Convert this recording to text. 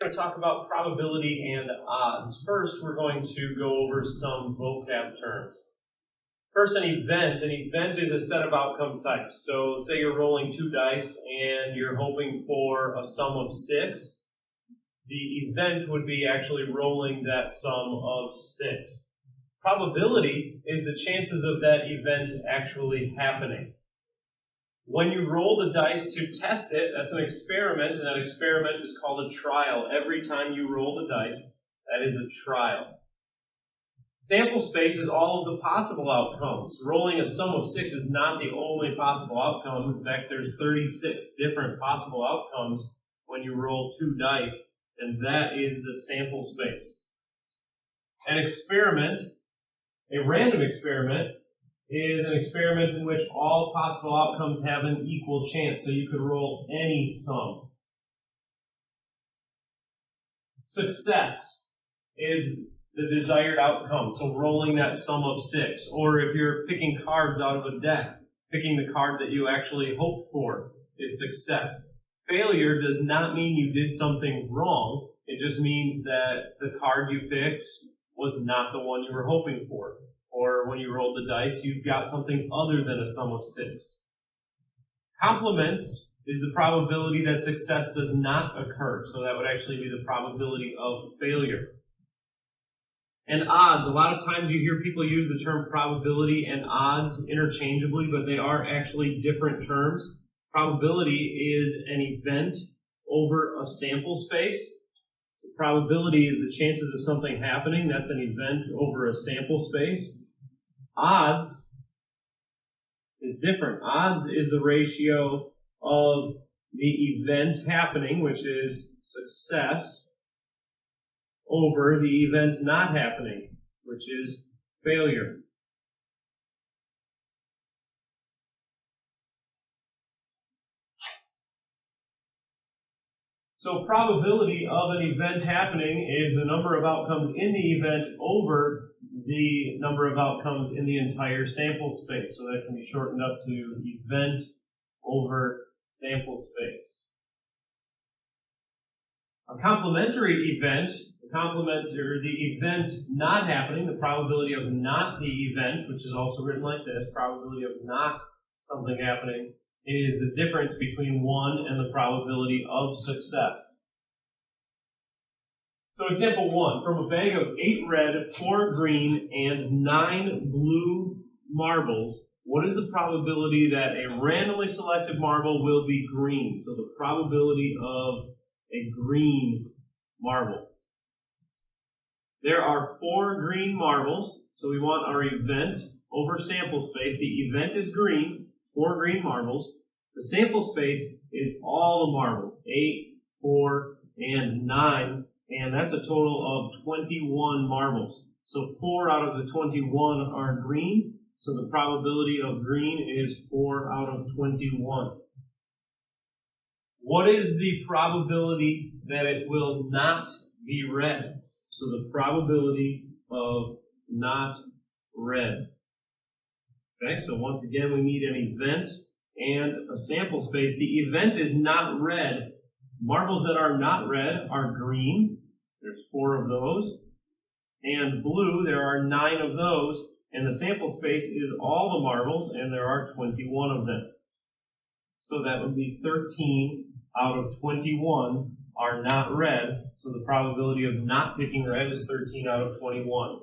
We're going to talk about probability and odds. First, we're going to go over some vocab terms. First, an event. An event is a set of outcome types. So say you're rolling 2 dice and you're hoping for a sum of 6. The event would be actually rolling that sum of 6. Probability is the chances of that event actually happening. When you roll the dice to test it, that's an experiment, and that experiment is called a trial. Every time you roll the dice, that is a trial. Sample space is all of the possible outcomes. Rolling a sum of 6 is not the only possible outcome. In fact, there's 36 different possible outcomes when you roll 2 dice, and that is the sample space. An experiment, a random experiment, is an experiment in which all possible outcomes have an equal chance, so you could roll any sum. Success is the desired outcome, so rolling that sum of 6. Or if you're picking cards out of a deck, picking the card that you actually hoped for is success. Failure does not mean you did something wrong. It just means that the card you picked was not the one you were hoping for. Or when you rolled the dice, you got something other than a sum of 6. Complements is the probability that success does not occur. So that would actually be the probability of failure. And odds. A lot of times you hear people use the term probability and odds interchangeably, but they are actually different terms. Probability is an event over a sample space. So probability is the chances of something happening. That's an event over a sample space. Odds is different. Odds is the ratio of the event happening, which is success, over the event not happening, which is failure. So probability of an event happening is the number of outcomes in the event over the number of outcomes in the entire sample space. So that can be shortened up to event over sample space. A complementary event, the event not happening, the probability of not the event, which is also written like this, probability of not something happening, is the difference between 1 and the probability of success. So example 1, from a bag of 8 red, 4 green, and 9 blue marbles, what is the probability that a randomly selected marble will be green? So the probability of a green marble. There are 4 green marbles, so we want our event over sample space. The event is green, 4 green marbles. The sample space is all the marbles, 8, 4, and 9, and that's a total of 21 marbles. So 4 out of the 21 are green, so the probability of green is 4 out of 21. What is the probability that it will not be red? So the probability of not red. Okay, so once again, we need an event and a sample space. The event is not red. Marbles that are not red are green. There's 4 of those. And blue, there are 9 of those. And the sample space is all the marbles, and there are 21 of them. So that would be 13 out of 21 are not red. So the probability of not picking red is 13 out of 21.